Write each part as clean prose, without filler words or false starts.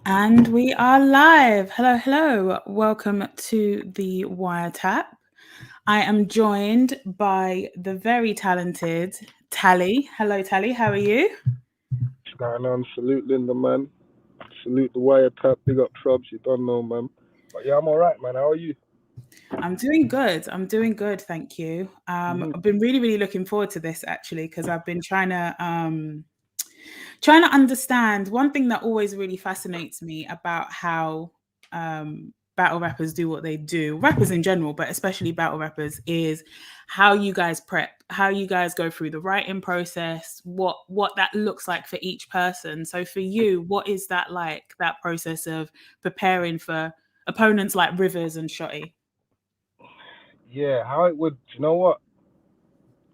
And we are live. Hello, hello. Welcome to the Wiretap. I am joined by the very talented Tali. Hello, Tali. How are you? What's going on? Salute Linda, man. Salute the wiretap. Big up Trubs. You don't know, man. But yeah, I'm all right, man. How are you? I'm doing good. I'm doing good, thank you. Hmm. I've been really looking forward to this actually because I've been trying to understand one thing that always really fascinates me about how battle rappers do what they do, rappers in general, but especially battle rappers, is how you guys prep, how you guys go through the writing process, what that looks like for each person. So for you, what is that like, that process of preparing for opponents like Rivers and Shotty? Yeah, how it would, you know what?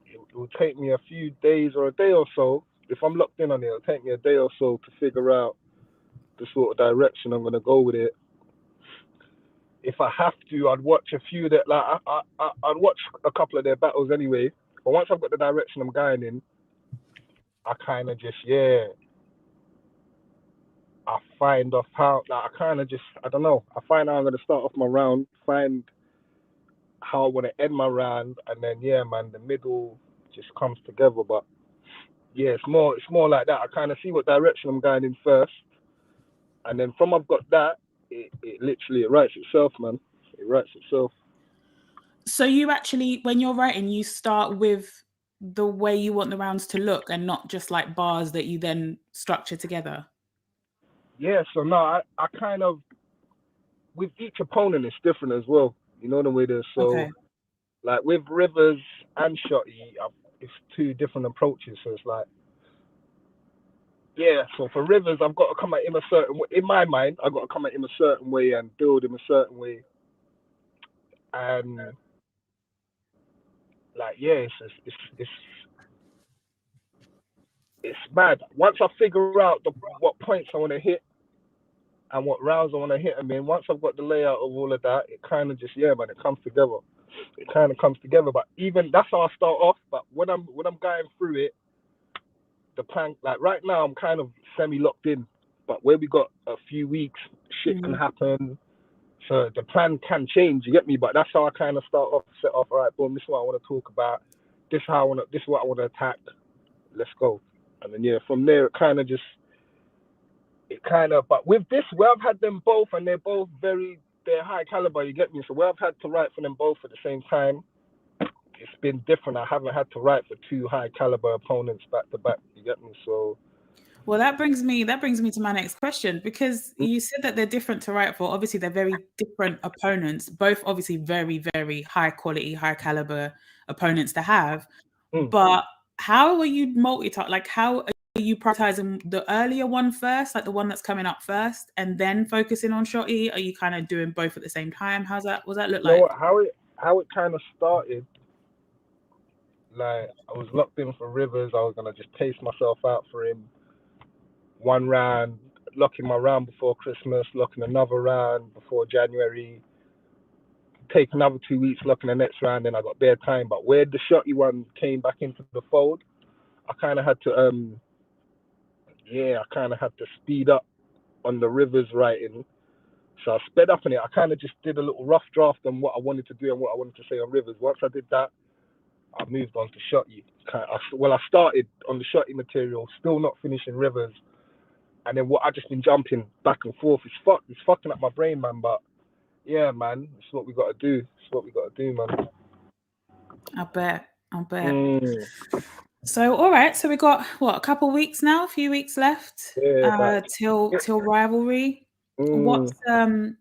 It would take me a few days or a day or so. If I'm locked in on it, it'll take me a day or so to figure out the sort of direction I'm going to go with it. If I have to, I'd watch a few that, like, I'd watch a couple of their battles anyway. But once I've got the direction I'm going in, I kind of just, yeah, I find off how, like, I kind of just, I don't know, I find how I'm going to start off my round, find how I want to end my round, and then yeah, man, the middle just comes together. But yeah, it's more like that. I kind of see what direction I'm going in first, and then from I've got that, it literally it writes itself, man. It writes itself. So you actually, when you're writing, you start with the way you want the rounds to look and not just like bars that you then structure together. Yeah, so no, I kind of with each opponent it's different as well. You know the way it is. So Okay. like with Rivers and Shotty, it's two different approaches. So it's like yeah, so for Rivers, I've got to come at him a certain way. In my mind, I've got to come at him a certain way and build him a certain way. And like, yeah, it's mad. Once I figure out what points I want to hit and what rounds I want to hit them in, once I've got the layout of all of that, it kind of just yeah, man, it comes together. It kind of comes together. But even that's how I start off. But when I'm going through it, the plan like right now I'm kind of semi locked in. But where we got a few weeks, shit can Mm. happen. So the plan can change, you get me? But that's how I kind of start off, set off. All right, boom. This is what I want to talk about. This how I want to. This is what I want to attack. Let's go. And then yeah, from there it kind of. But with this, where I've had them both, and they're high caliber. You get me? So where I've had to write for them both at the same time, it's been different. I haven't had to write for two high caliber opponents back to back. You get me? So Well, that brings me to my next question because mm, you said that they're different to write for. Obviously, they're very different opponents, both obviously very high quality, high caliber opponents to have. mm. But how are you multitask? Like, how are you prioritizing the earlier one first, like the one that's coming up first, and then focusing on Shotty? Are you kind of doing both at the same time? How's that? What does that look You know like? what? How it kind of started. Like I was locked in for Rivers. I was gonna just pace myself out for him. One round, locking my round before Christmas, locking another round before January, take another 2 weeks, locking the next round, then I got bare time. But where the shotty one came back into the fold, I kind of had to, yeah, I kind of had to speed up on the Rivers writing. So I sped up on it. I kind of just did a little rough draft on what I wanted to do and what I wanted to say on Rivers. Once I did that, I moved on to Shotty. Well, I started on the Shotty material, still not finishing Rivers, and then what I just been jumping back and forth. It's fucking up my brain, man. But yeah, man, it's what we gotta do. It's what we gotta do, man. I bet. I bet. Mm, So, all right. So we got what, a couple weeks now, a few weeks left, yeah, but till rivalry. mm,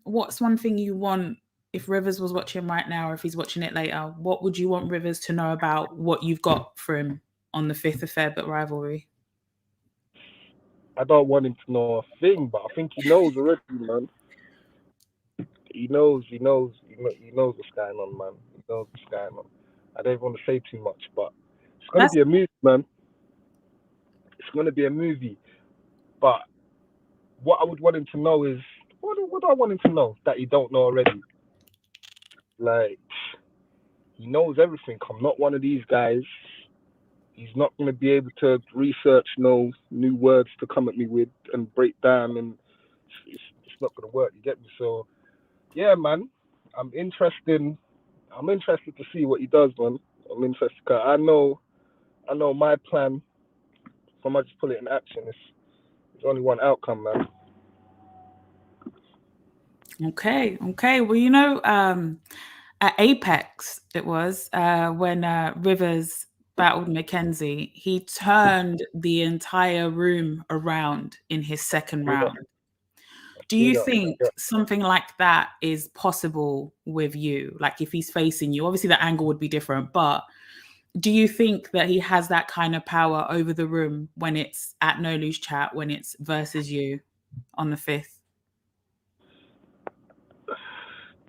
What's one thing you want if Rivers was watching right now, or if he's watching it later? What would you want Rivers to know about what you've got for him on the 5th of Feb at rivalry? I don't want him to know a thing, but I think he knows already, man. He knows what's going on, man. He knows what's going on. I don't even want to say too much, but it's gonna That's be a movie, man. It's gonna be a movie. But what I would want him to know is what do I want him to know that he don't know already? Like he knows everything. I'm not one of these guys He's not going to be able to research no new words to come at me with and break down, and it's not going to work. You get me? So yeah, man, I'm interested. I'm interested to see what he does, man. I'm interested. 'Cause I know my plan. If I just put it in action, it's only one outcome, man. Okay. Well, at Apex, it was when Rivers battled Mackenzie, he turned the entire room around in his second round. Do you think something like that is possible with you? Like if he's facing you, obviously the angle would be different, but do you think that he has that kind of power over the room when it's at No Lose Chat, when it's versus you on the 5th?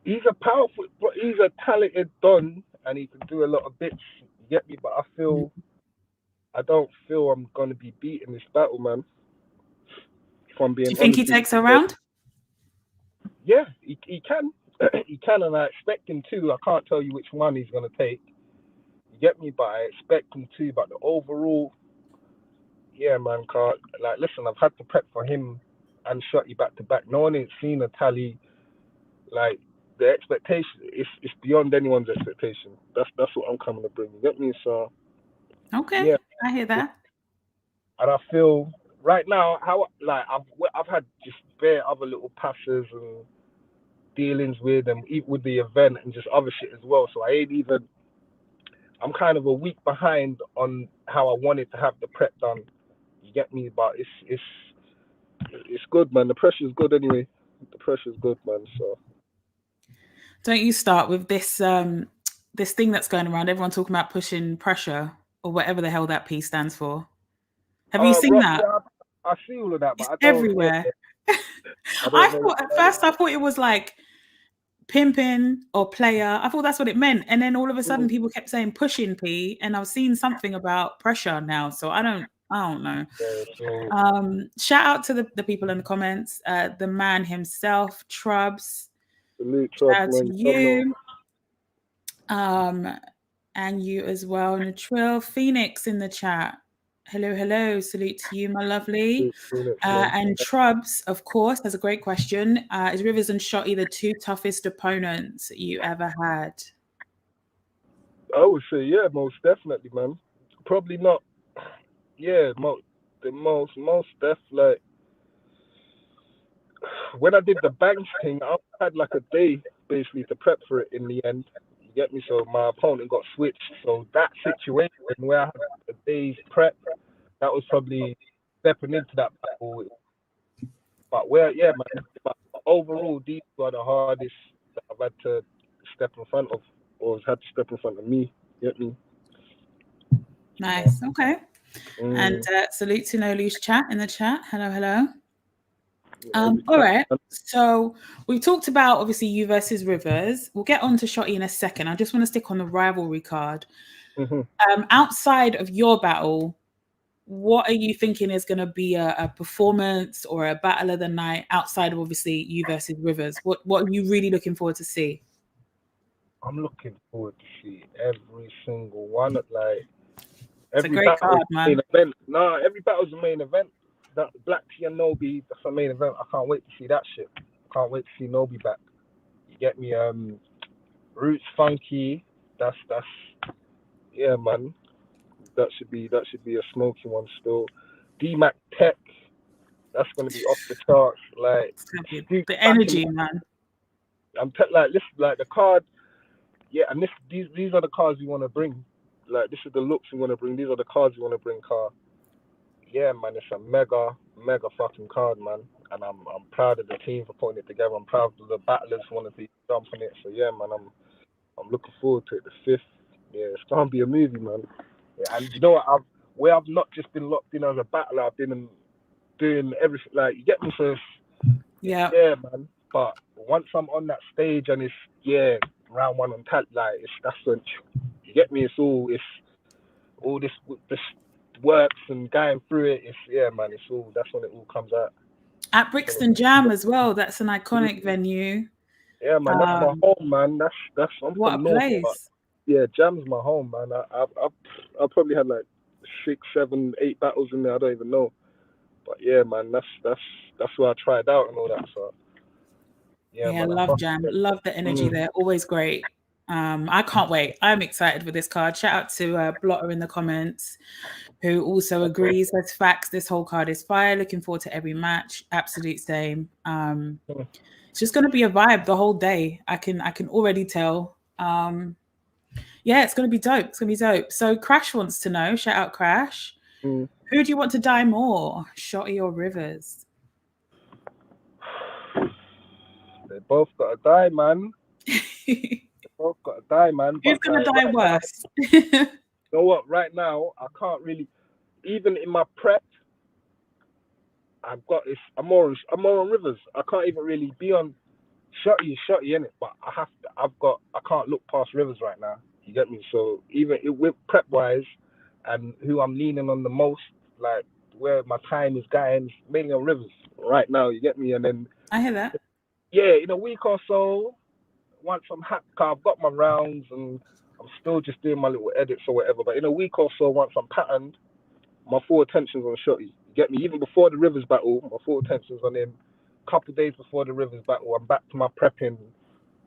He's a powerful, but he's a talented don, and he can do a lot of bits. You get me? But I don't feel I'm gonna be beating this battle, man. If I'm Do being you think honest he with takes you. a round? Yeah, he can. He can, and I expect him to. I can't tell you which one he's gonna take. You get me? But I expect him to. But the overall, yeah, man, can't. Like, listen, I've had to prep for him and Shotty back to back. No one ain't seen a Tali. Like, the expectation, it's beyond anyone's expectation. That's what I'm coming to bring. You get me? So Okay, yeah, I hear that. and I feel right now how like I've had just bare other little passes and dealings with and even with the event and just other shit as well. So I ain't even. I'm kind of a week behind on how I wanted to have the prep done. You get me? But it's good, man. The pressure's good anyway. The pressure's good, man. So Don't you start with this this thing that's going around, everyone talking about pushing pressure or whatever the hell that P stands for. Have you seen that? yeah, I see all of that, but It's I don't. Yeah, everywhere. I I don't know. thought at first I thought it was like pimping or player. I thought that's what it meant. And then all of a sudden people kept saying pushing P, and I've seen something about pressure now. So I don't know. Yeah, so Shout out to the people in the comments. The man himself, Trubs. salute, Shout trust, out to man. you. And you as well, Natril. Phoenix in the chat. Hello. Salute to you, my lovely. And Trubs, of course, has a great question. Is Rivers and Shotty the two toughest opponents you ever had? I would say, yeah, most definitely, man. Probably not. Yeah, the most def. Like when I did the banks thing, I had like a day basically to prep for it. In the end, you get me. So my opponent got switched. So that situation where I had a day's prep, that was probably stepping into that battle. But yeah, man. But overall, these are the hardest that I've had to step in front of, or has had to step in front of me. Get me? Nice. Okay. And salute to No Loose Chat in the chat. Hello. All right. So we talked about obviously you versus Rivers. We'll get on to Shotty in a second. I just want to stick on the rivalry card. Outside of your battle, what are you thinking is going to be a performance or a battle of the night outside of obviously you versus Rivers? What are you really looking forward to see? I'm looking forward to see every single one. Like It's a every great battle card, man. main event. Nah, every battle's a main event. That Black T and Nobi, that's a main event. I can't wait to see that shit. I can't wait to see Nobi back. You get me? Roots Funky. That's yeah, man. That should be a smoky one still. D-Mac Tech. That's gonna be off the charts. Like the energy, man. I'm like this, like the card. Yeah, and these are the cards you want to bring. Like this is the looks you want to bring. These are the cards you want to bring, car. Yeah, man, it's a mega fucking card, man. And I'm proud of the team for putting it together. I'm proud of the battlers who wanted to jump on it. So yeah, man, I'm looking forward to it. The 5th. Yeah, it's gonna be a movie, man. Yeah, and you know what? I've not just been locked in as a battler. I've been doing everything. Like you get me first. Yeah, man. But once I'm on that stage and it's round one on talent, like that's when you get me. It's all this works and going through it. Man. It's all that's when it all comes out. At Brixton Jamm as well. That's an iconic venue. Yeah, man. That's my home, man. That's I'm what from a North. place. But yeah, Jam's my home, man. I probably had like 6, 7, 8 battles in there. I don't even know. But yeah, man, that's where I tried out and all that. So yeah, Yeah, man, I love fuck Jamm. with it. Love the energy there. Always great. I can't wait. I'm excited for this card. Shout out to Blotter in the comments, who also agrees. That's facts. This whole card is fire. Looking forward to every match. Absolute same. It's just going to be a vibe the whole day. I can already tell. Yeah, it's going to be dope. It's going to be dope. So Crash wants to know. Shout out Crash. Mm. Who do you want to die more, Shotty or Rivers? They both gotta die, man. They both gotta die, man. Who's But going to like die right now, worse? you know what? Right now, I can't really. Even in my prep, I've got this. I'm more on Rivers. I can't even really be on Shotty in it. But I can't look past Rivers right now. You get me? So even with prep wise, and who I'm leaning on the most, like where my time is going, is mainly on Rivers right now. You get me? And then I hear that. yeah, in a week or so, once I've got my rounds and I'm still just doing my little edits or whatever. But in a week or so, once I'm patterned, my full attention's on Shotty. You get me? Even before the Rivers battle, my full attention's on him. Couple days before the Rivers battle, I'm back to my prepping,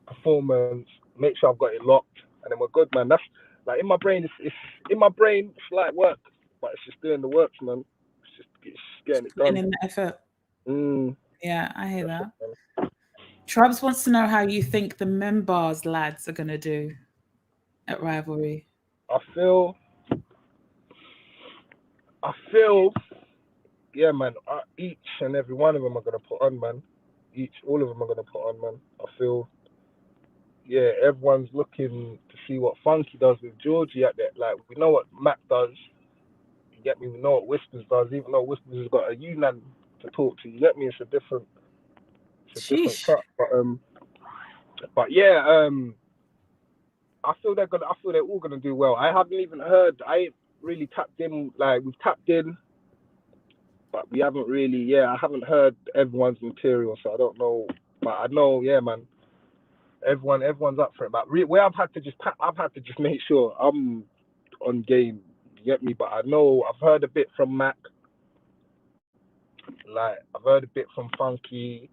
performance, make sure I've got it locked, and then we're good, man. That's like in my brain. It's like work, but it's just doing the works, man. It's just getting it Putting done. in the effort. Yeah, I hear that. It, Trubs wants to know how you think the members lads are going to do at Rivalry. I feel, yeah, man. Each and every one of them are gonna put on, man. All of them are gonna put on, man. I feel, yeah, everyone's looking to see what Funky does with Georgie at that. Like, we know what Mac does. You get me? We know what Whispers does, even though Whispers has got a Yunnan to talk to. You get me? It's a different Sheesh. cut. But yeah, I feel they're all gonna do well. I haven't even heard. I ain't really tapped in. Like, we've tapped in, but we haven't really. Yeah, I haven't heard everyone's material, so I don't know. But I know, yeah, man. Everyone's up for it. But where I've had to just make sure I'm on game. You get me? But I know I've heard a bit from Mac. Like, I've heard a bit from Funky.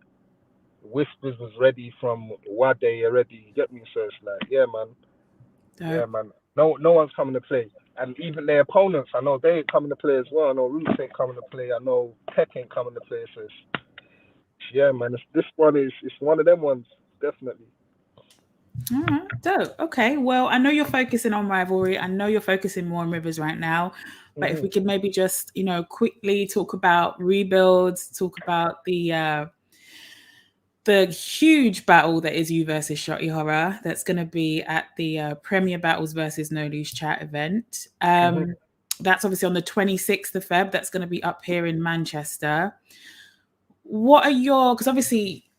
Whispers was ready from Wade already. You get me? So it's like, yeah, man. Dope. Yeah, man. No one's coming to play. And even their opponents, I know they ain't coming to play as well. I know Roots ain't coming to play. I know Tech ain't coming to play. So yeah, man. This one is one of them ones, definitely. All right, dope. Okay, well, I know you're focusing on Rivalry. I know you're focusing more on Rivers right now. But if we could maybe just, quickly talk about rebuilds, talk about the huge battle that is you versus Shotty Horroh. That's going to be at the Premier Battles versus No Loose Chat event. That's obviously on the 26th of Feb. That's going to be up here in Manchester. What are because obviously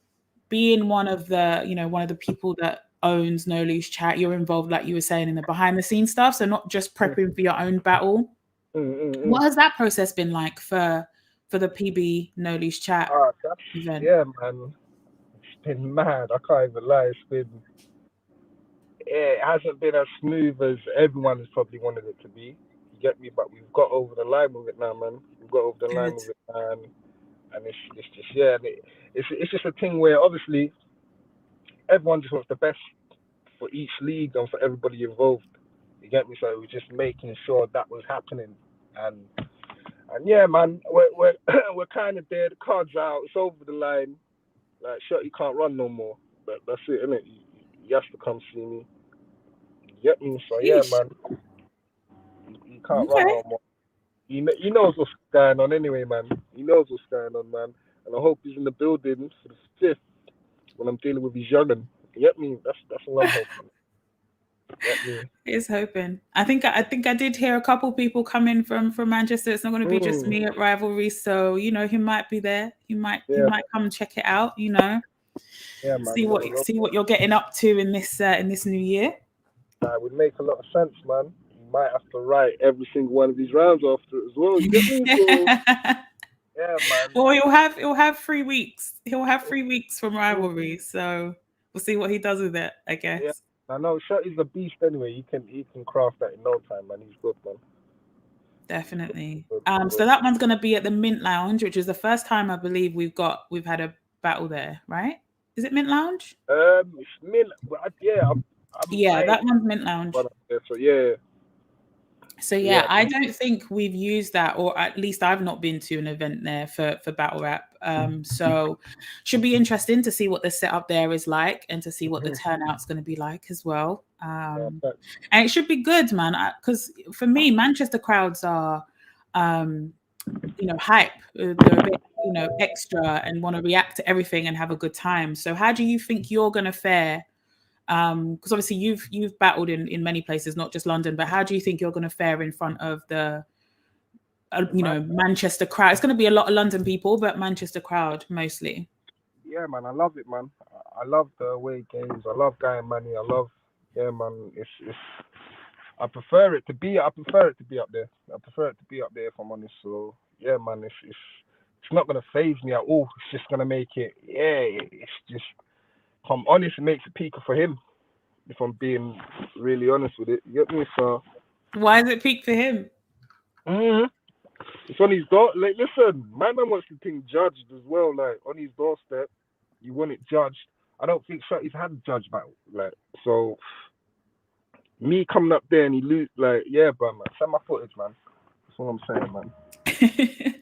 being one of the people that owns No Loose Chat, you're involved, like you were saying, in the behind the scenes stuff. So not just prepping for your own battle. What has that process been like for the PB No Loose Chat event? Yeah, man. It's been mad. I can't even lie. It hasn't been as smooth as everyone has probably wanted it to be. You get me? But we've got over the line with it now, man. We've got over the line with it, and it's just, yeah, it's just a thing where obviously everyone just wants the best for each league and for everybody involved. You get me? So we're just making sure that was happening, and yeah, man, we're we're kind of there. The cards out. It's over the line. Like, Shotty can't run no more. But that's it, innit? He has to come see me. You get me? So yeah, man. He can't run no more. He knows what's going on anyway, man. He knows what's going on, man. And I hope he's in the building for the 5th when I'm dealing with his youngin'. You get me? That's all I'm hoping. Is hoping. I think I did hear a couple people coming from Manchester. It's not going to be just me at Rivalry, so he might be there. He might come check it out. Yeah, man. See what you're getting up to in this new year. It would make a lot of sense, man. You might have to write every single one of these rounds after it as well. You get me? So, yeah, man. Well, he'll have 3 weeks. He'll have 3 weeks from Rivalry, so we'll see what he does with it, I guess. Yeah. I know Shotty's a beast anyway. He can craft that in no time, man. He's good, man. Definitely. Good, So good. that one's going to be at the Mint Lounge, which is the first time I believe we've had a battle there, right? Is it Mint Lounge? It's yeah, Yeah, I ain't that one's Mint Lounge. one up there, so yeah, So yeah. yeah, I don't think we've used that, or at least I've not been to an event there for battle rap. So should be interesting to see what the setup there is like, and to see what the turnout's going to be like as well. Yeah, And it should be good, man. Because for me, Manchester crowds are, hype. They're a bit, extra and want to react to everything and have a good time. So how do you think you're going to fare? Because obviously you've battled in many places, not just London, but how do you think you're going to fare in front of the Manchester crowd? It's going to be a lot of London people, but Manchester crowd mostly. yeah, man. I love it, man. I love the away games. I love Guy and Manny. Yeah, man. It's. I prefer it to be up there. I prefer it to be up there if I'm honest. So yeah, man. It's not gonna phase me at all. It's just gonna make it. Yeah, it's just. If I'm honest, it makes it peaker for him. If I'm being really honest with it, you get me? So. Why is it peak for him? Mm-hmm. It's on his door. Like, listen, my man wants the thing judged as well. Like on his doorstep, you want it judged. I don't think Shotty's had a judge battle. Like so, me coming up there and he lose. Like yeah, bro, man, send my footage, man. That's what I'm saying, man.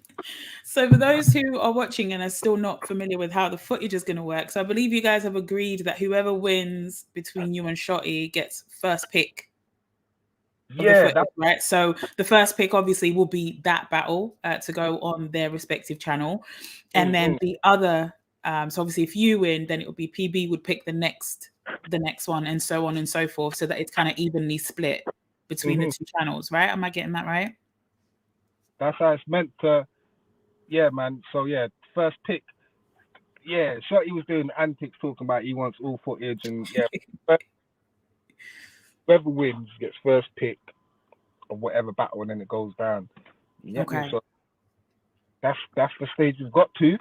So for those who are watching and are still not familiar with how the footage is going to work, so I believe you guys have agreed that whoever wins between you and Shotty gets first pick of the Yeah, footage, right? So the first pick obviously will be that battle to go on their respective channel, and then the other. So obviously, if you win, then it will be PB would pick the next one, and so on and so forth, so that it's kind of evenly split between the two channels, right? Am I getting that right? That's how it's meant to. Yeah, man. So yeah, first pick. Yeah, Shotty was doing antics talking about he wants all footage and yeah, whoever wins gets first pick of whatever battle and then it goes down. You get me? Okay. So that's the stage we've got to.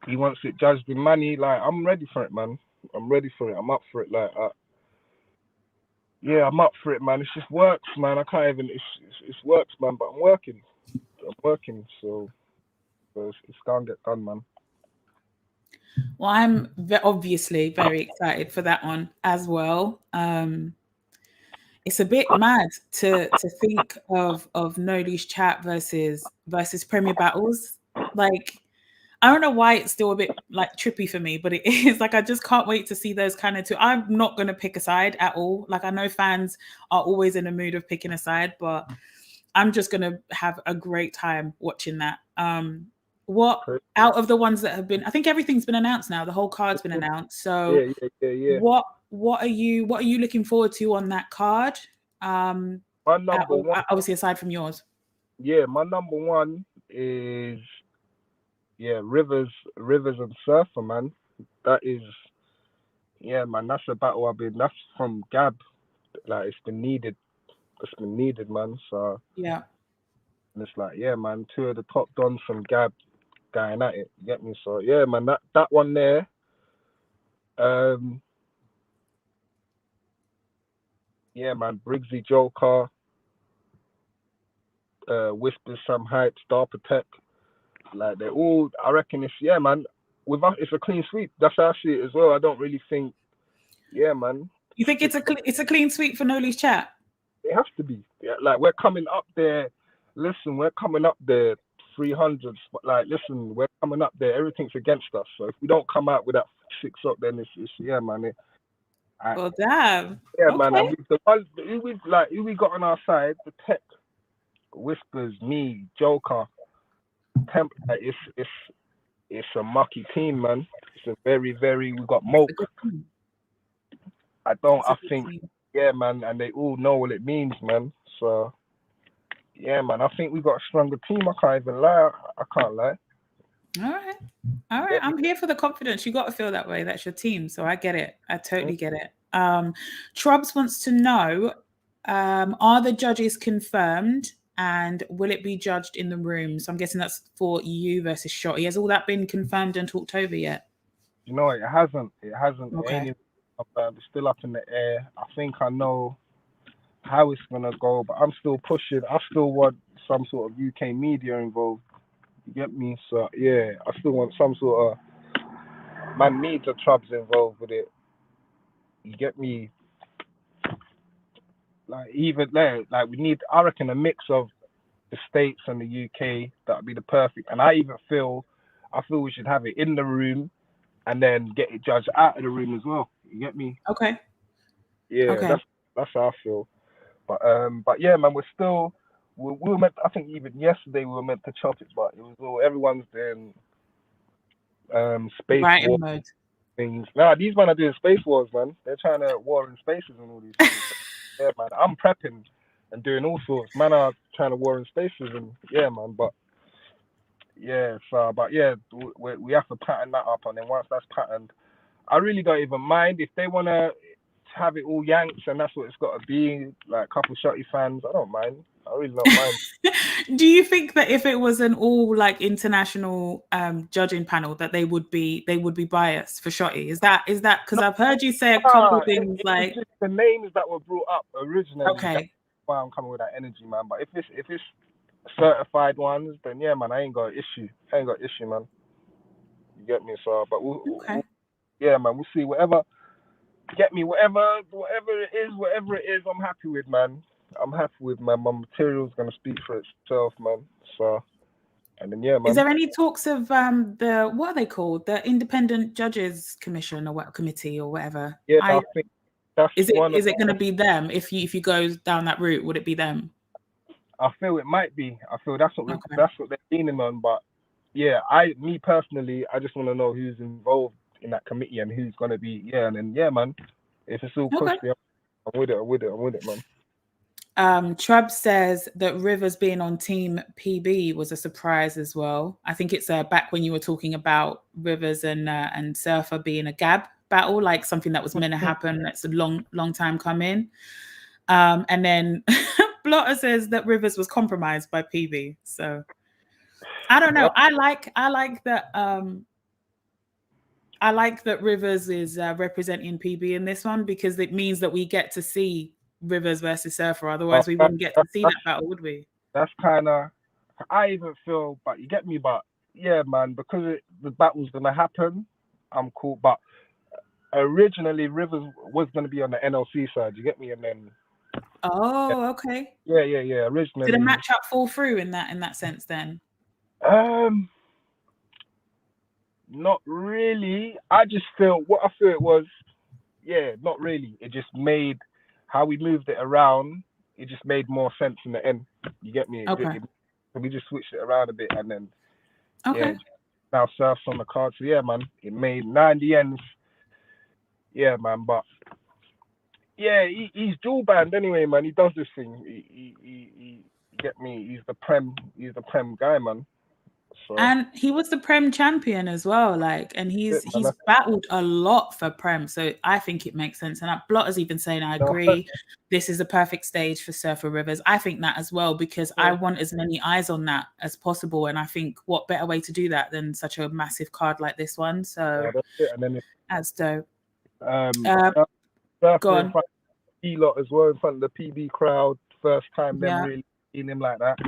He wants it judged in money. Like I'm ready for it, man. I'm ready for it. I'm up for it. Like yeah, I'm up for it, man. It's just works, man. I can't even. It's works, man. But I'm working. So it's gonna get done, man. Well, I'm obviously very excited for that one as well. It's a bit mad to think of No Leash Chat versus Premier Battles. Like, I don't know why it's still a bit like trippy for me, but it is like I just can't wait to see those kind of two. I'm not going to pick a side at all. Like, I know fans are always in a mood of picking a side, but I'm just going to have a great time watching that. What out of the ones that have been, I think everything's been announced now. The whole card's been announced. So yeah. what are you looking forward to on that card? My number one, obviously aside from yours. Yeah, my number one is Rivers and Surfer, man. That is man, that's a battle that's from Gab. Like it's been needed. Man. So yeah. And it's like, yeah, man, two of the top dons from Gab going at it. You get me? So yeah, man, that one there. Yeah, man, Briggsy Joker, Whispers, Sam Hype, Star Protect. Like they're all. I reckon man. With us, it's a clean sweep. That's how I see it as well. I don't really think. Yeah, man. You think it's a clean sweep for No Leash Chat? It has to be. Yeah, like we're coming up there. Listen, we're coming up there 300s. Like, listen, we're coming up there. Everything's against us. So if we don't come out with that 6 up, then it's yeah, man. Well, damn. Yeah, okay. Man. And with the one who we got on our side, the Tech, Whispers, me, Joker, Temp. It's a mucky team, man. It's a very, very. We got Moke. I think. Team. Yeah, man, and they all know what it means, man. So, yeah, man, I think we got a stronger team. I can't even lie. I can't lie. All right. Yeah. I'm here for the confidence. You got to feel that way. That's your team. So I get it. I totally get it. Trubs wants to know, are the judges confirmed and will it be judged in the room? So I'm guessing that's for you versus Shotty. Has all that been confirmed and talked over yet? You know, it hasn't. Okay. It's still up in the air. I think I know how it's gonna go, but I'm still pushing. I still want some sort of UK media involved. You get me? So yeah, I still want some sort of man needs a Trubs involved with it. You get me? Like even there, like we need. I reckon a mix of the States and the UK. That would be the perfect. And I feel we should have it in the room and then get it judged out of the room as well. You get me? Okay. Yeah, Okay. that's how I feel. But yeah, man, we were meant. I think even yesterday we were meant to chop it, but it was all everyone's doing space Right war in mode. things. Nah, these men are doing space wars, man. They're trying to war in spaces and all these things. Yeah, man. I'm prepping and doing all sorts. Man are trying to war in spaces and yeah, man. But yeah, but yeah, we have to pattern that up, and then once that's patterned, I really don't even mind if they wanna have it all Yanks and that's what it's got to be. Like a couple Shotty fans, I don't mind. I really don't mind. Do you think that if it was an all like international judging panel that they would be biased for Shotty? Is that because I've heard you say a couple things like just the names that were brought up originally. okay. That's why I'm coming with that energy, man. But if it's certified ones, then yeah, man, I ain't got an issue. Man. You get me? So, but yeah, man, we'll see. Whatever it is, I'm happy with, man. My material's gonna speak for itself, man. So, and then yeah, man. Is there any talks of the what are they called? The Independent Judges Commission or what committee or whatever? Yeah, I think that's is it going to be them? If you go down that route, would it be them? I feel it might be. I feel that's what they're leaning on. But yeah, me personally, I just want to know who's involved in that committee and who's gonna be. Yeah, and then yeah, man. If it's all cushy, I'm with it, man. Trub says that Rivers being on Team PB was a surprise as well. I think it's back when you were talking about Rivers and Surfer being a gab battle, like something that was meant to happen. That's a long time coming. And then Blotter says that Rivers was compromised by PB. So I don't know. I like that. I like that Rivers is representing PB in this one because it means that we get to see Rivers versus Surfer. Otherwise, we wouldn't get to see that battle, would we? That's kind of. I even feel, but you get me. But yeah, man, because the battle's gonna happen, I'm cool. But originally, Rivers was gonna be on the NLC side. You get me, and then. Oh, okay. Yeah. Originally, did a matchup fall through in that sense then? Not really. I just feel what I feel it was. Yeah, not really. It just made how we moved it around. It just made more sense in the end. You get me? Okay. We just switched it around a bit, and then okay. Yeah, now Surf's on the card. So yeah, man, it made 90 ends. Yeah, man, but yeah, he's dual band anyway, man. He does this thing. He get me? He's the prem guy, man. So. And he was the Prem champion as well, like, and he's battled a lot for Prem, so I think it makes sense. And Blotter's even saying, I agree, this is a perfect stage for Surfer Rivers. I think that as well, because I want as many eyes on that as possible, and I think what better way to do that than such a massive card like this one? So that's it. And then that's dope. Surfer in front of the lot as well, in front of the PB crowd, first time them really seeing him like that.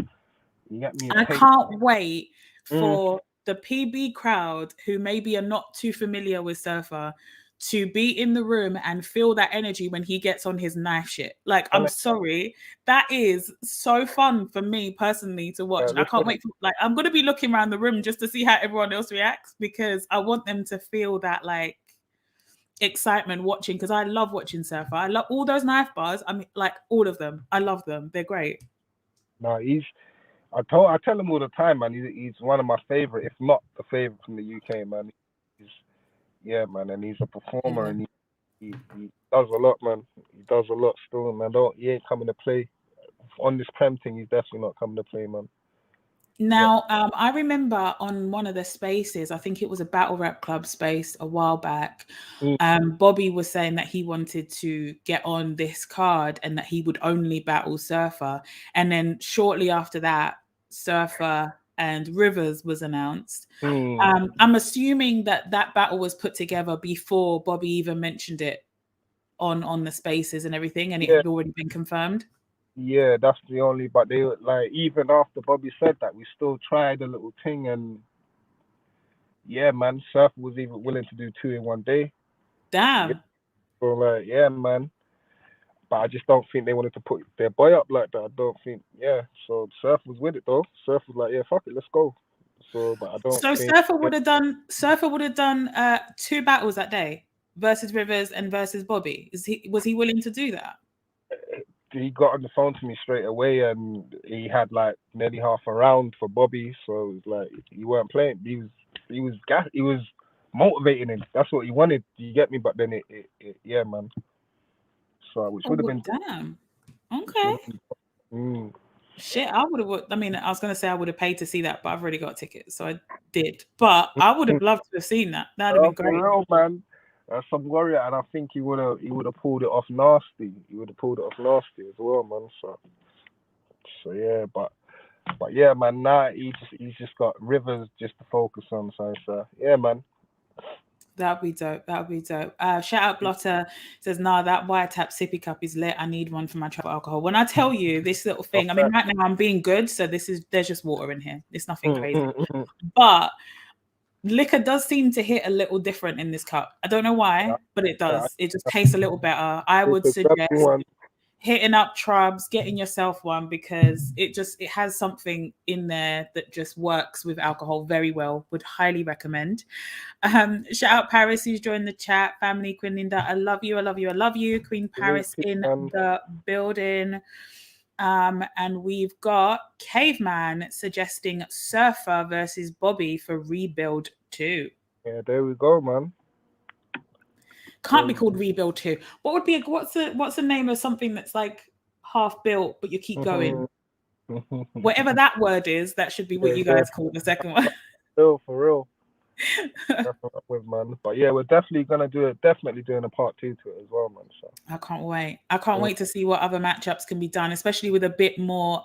You get me? I can't wait for the PB crowd who maybe are not too familiar with Surfer to be in the room and feel that energy when he gets on his knife shit. Like, I'm sorry, that is so fun for me personally to watch. I can't wait for, like, I'm going to be looking around the room just to see how everyone else reacts, because I want them to feel that, like, excitement watching, because I love watching Surfer. I love all those knife bars. I mean, like, all of them. I love them. They're great. No, I tell him all the time, man. He's one of my favorite, if not the favorite from the UK, man. Man, and he's a performer, and he does a lot, man. He does a lot still, man. He ain't coming to play on this Prem thing. He's definitely not coming to play, man. Now, I remember on one of the spaces, I think it was a Battle Rap Club space a while back, Bobby was saying that he wanted to get on this card and that he would only battle Surfer. And then shortly after that, Surfer and Rivers was announced. I'm assuming that battle was put together before Bobby even mentioned it on the spaces and everything, and it Yeah, had already been confirmed? yeah, that's the only. But they like even after Bobby said that, we still tried a little thing, and yeah, man, Surf was even willing to do 2 in 1 day. Yeah, Damn. so like, yeah, man. But I just don't think they wanted to put their boy up like that. I don't think, yeah. So Surf was with it though. Surf was like, yeah, fuck it, let's go. So, but I don't So think. Surfer would have done 2 battles that day versus Rivers and versus Bobby. Was he willing to do that? He got on the phone to me straight away, and he had like nearly half a round for Bobby. So it was like he weren't playing. He was motivating him. That's what he wanted. You get me? But then yeah, man. So which Oh, would have well, been, damn. which Okay. would have been, mm, Shit, I would have. I mean, I was going to say I would have paid to see that, but I've already got a ticket, so I did. But I would have loved to have seen that. That'd have been for great. real, man. Some warrior, and I think he would have pulled it off nasty. He would have pulled it off nasty as well, man. So yeah, but yeah, man. Now he's just got Rivers just to focus on. So yeah, man. That'd be dope. That'd be dope. Shout out Blotter says, "Nah, that wiretap sippy cup is lit. I need one for my travel alcohol." When I tell you this little thing, I mean, right now I'm being good, so there's just water in here. It's nothing crazy, but liquor does seem to hit a little different in this cup. I don't know why, but it does. It just tastes a little better. I would suggest hitting up Trubs, getting yourself one, because it has something in there that just works with alcohol very well. Would highly recommend. Shout out Paris, who's joined the chat. Family Queen Linda, I love you, I love you, I love you. Queen Paris in the building. And we've got Caveman suggesting Surfer versus Bobby for Rebuild 2. Yeah, there we go, man. Can't be called Rebuild 2. What would be what's the name of something that's like half built but you keep going? Whatever that word is, that should be what you guys call the second one. For real. That's what I'm with, man. But yeah, we're definitely gonna do it. Definitely doing a part 2 to it as well, man. So I can't wait. I can't wait to see what other matchups can be done, especially with a bit more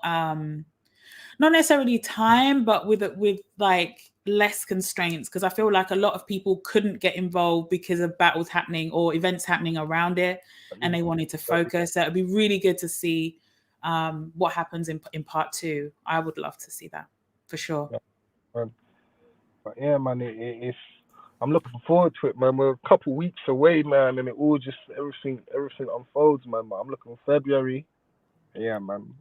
not necessarily time, but with like less constraints, because I feel like a lot of people couldn't get involved because of battles happening or events happening around it, and they wanted to focus. So it'd be really good to see what happens in part 2. I would love to see that for sure. Yeah, but yeah, man, it's. I'm looking forward to it, man. We're a couple weeks away, man, and it all just everything unfolds, man. But I'm looking for February. Yeah, man.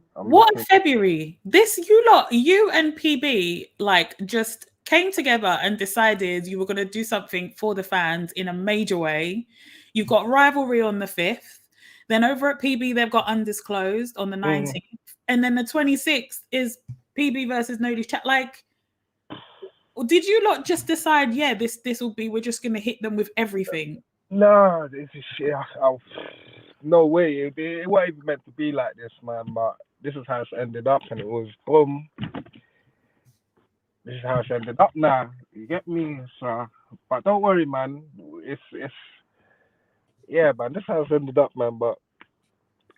February? You and PB like just came together and decided you were going to do something for the fans in a major way. You've got Rivalry on the 5th. Then over at PB, they've got Undisclosed on the 19th. And then the 26th is PB versus Nodi's chat. Like, did you not just decide, yeah, this will be, we're just going to hit them with everything? Nah, this is shit. No way. It wasn't even meant to be like this, man. But this is how it's ended up, and it was boom. This is how it's ended up now. You get me? So, but don't worry, man. It's yeah, man. This is how it's ended up, man. But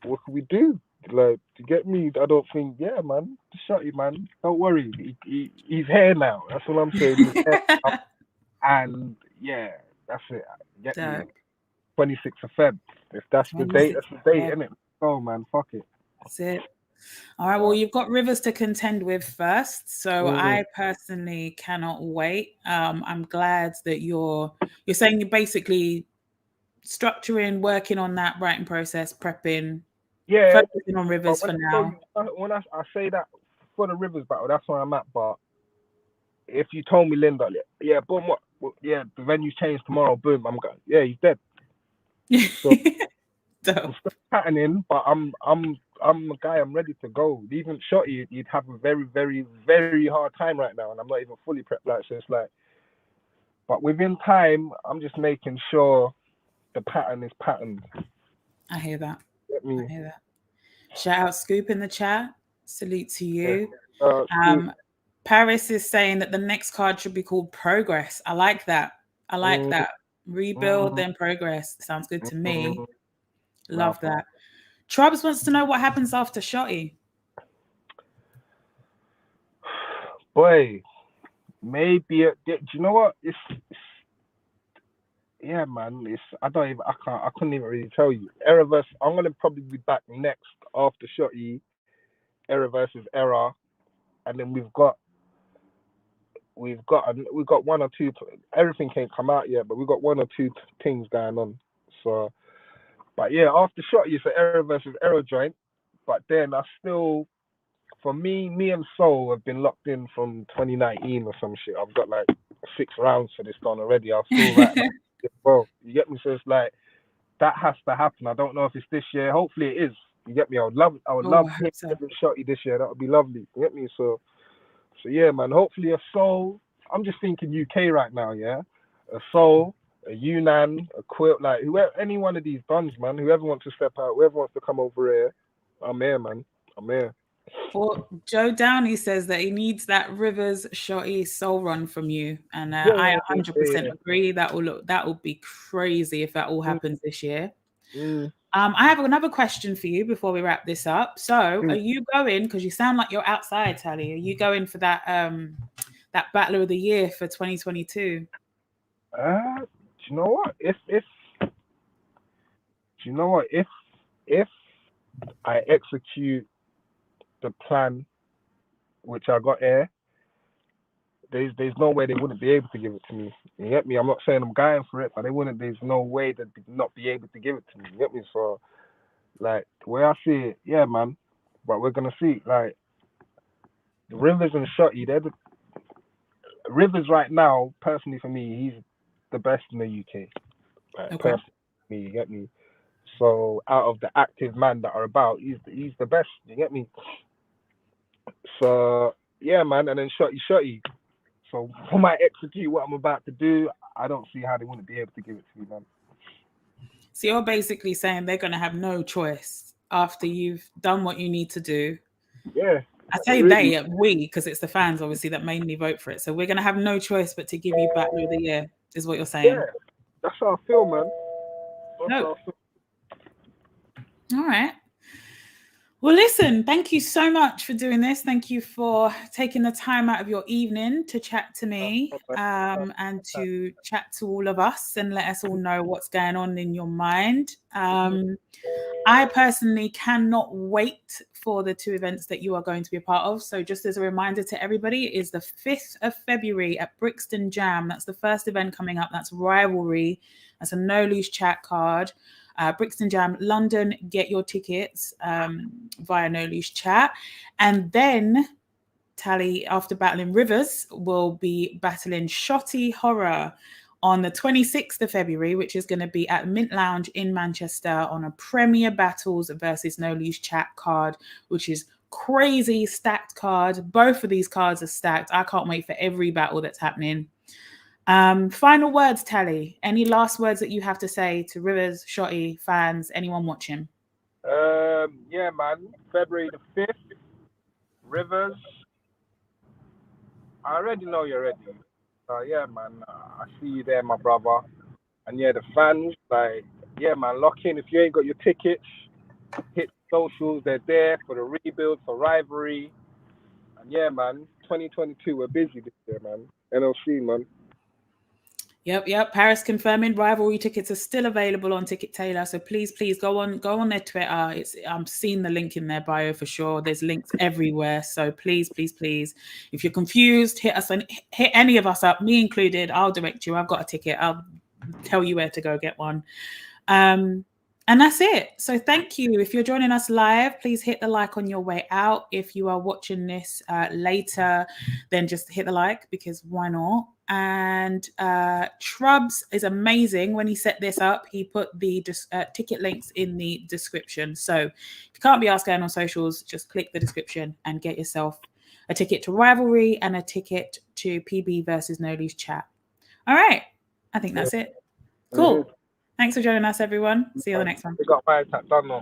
what can we do? Like, to get me, I don't think, yeah, man. Shotty, man. Don't worry. He's here now. That's what I'm saying. He's here now. And yeah, that's it. Get me. 26th of Feb. If that's the date, that's the date, innit? Oh man, fuck it. That's it. All right, well, you've got Rivers to contend with first, so I personally cannot wait. I'm glad that you're saying you're basically structuring, working on that writing process, prepping, focusing on Rivers for now. When I say that for the Rivers battle, that's where I'm at. But if you told me, Linda, yeah, boom, yeah, the venue's changed tomorrow, boom, I'm going, yeah, he's dead. So I'm still patterning, but I'm a guy. I'm ready to go. Even Shotty, you'd have a very, very, very hard time right now, and I'm not even fully prepped. Like, so it's like, but within time, I'm just making sure the pattern is patterned. I hear that. I hear that. Shout out Scoop in the chat. Salute to you. Paris is saying that the next card should be called Progress. I like that. Rebuild, then Progress. Sounds good to me. Love that. Trubs wants to know what happens after Shotty. Boy, maybe. Do you know what? yeah, man, I couldn't even really tell you. Era versus, I'm gonna probably be back next after Shotty, Era versus Era, and then we've got one or two. Everything can't come out yet, but we've got one or two things going on. So, but yeah, after Shotty, it's an Era versus Era joint. But then I still, for me and Soul have been locked in from 2019 or some shit. I've got like 6 rounds for this done already. I feel right now. Well, you get me? So it's like that has to happen. I don't know if it's this year. Hopefully it is. You get me? I would love I to hope hit so. Shotty this year. That would be lovely. You get me? So yeah, man. Hopefully a Soul. I'm just thinking UK right now. Yeah, a Soul, a Yunnan, a Quilt, like whoever, any one of these dons, man. Whoever wants to step out, whoever wants to come over here, I'm here, man. I'm here. Well, Joe Downey says that he needs that Rivers Shotty soul run from you, and Yeah, I yeah, 100% yeah. agree. That will be crazy if that all Mm, happens this year. mm, I have another question for you before we wrap this up. So, mm. are you going? Because you sound like you're outside, Tali. Are you going for that that Battle of the Year for 2022? Do you know what? If I execute the plan which I got here, there's no way they wouldn't be able to give it to me. You get me? I'm not saying I'm going for it, but they wouldn't. There's no way they'd not be able to give it to me. You get me? So like the way I see it, yeah, man. But we're gonna see. Like the Rivers and Shotty, they're the Rivers right now. Personally, for me, he's the best in the UK. Like, Okay. personally, you get me? So out of the active man that are about, he's the best. You get me? So yeah, man. And then Shotty. So when I execute what I'm about to do, I don't see how they wouldn't be able to give it to me, man. So you're basically saying they're going to have no choice after you've done what you need to do. Yeah. I say Really. we, because it's the fans obviously that mainly vote for it. So we're going to have no choice but to give you Battle of the Year, is what you're saying. Yeah. That's how I feel, man. That's No. how I feel. All right. Well, listen, thank you so much for doing this. Thank you for taking the time out of your evening to chat to me and to chat to all of us and let us all know what's going on in your mind. I personally cannot wait for the 2 events that you are going to be a part of. So just as a reminder to everybody, it is the 5th of February at Brixton Jamm. That's the first event coming up. That's Rivalry. That's a no loose chat card. Brixton Jamm, London, get your tickets via No Loose Chat. And then Tali, after battling Rivers, will be battling Shotty Horroh on the 26th of February, which is going to be at Mint Lounge in Manchester on a Premier Battles versus No Loose Chat card, which is crazy stacked card. Both of these cards are stacked. I can't wait for every battle that's happening. Final words, Tali. Any last words that you have to say to Rivers, Shotty, fans, anyone watching? Yeah, man. February the 5th, Rivers. I already know you're ready. Yeah, man. I see you there, my brother. And yeah, the fans, like, yeah, man, lock in. If you ain't got your tickets, hit socials. They're there for the rebuild, for Rivalry. And yeah, man, 2022, we're busy this year, man. NLC, man. Yep. Paris confirming Rivalry tickets are still available on Ticket Tailor. So please go on their Twitter. I'm seeing the link in their bio for sure. There's links everywhere. So please, if you're confused, hit any of us up, me included. I'll direct you. I've got a ticket. I'll tell you where to go get one. And that's it. So thank you. If you're joining us live, please hit the like on your way out. If you are watching this later, then just hit the like, because why not? And Trubs is amazing. When he set this up, he put the ticket links in the description. So if you can't be asked going on socials, just click the description and get yourself a ticket to Rivalry and a ticket to PB versus No Loose Chat. All right. I think that's it. Cool. Thanks for joining us, everyone. See you on the next one. We got my attack done now.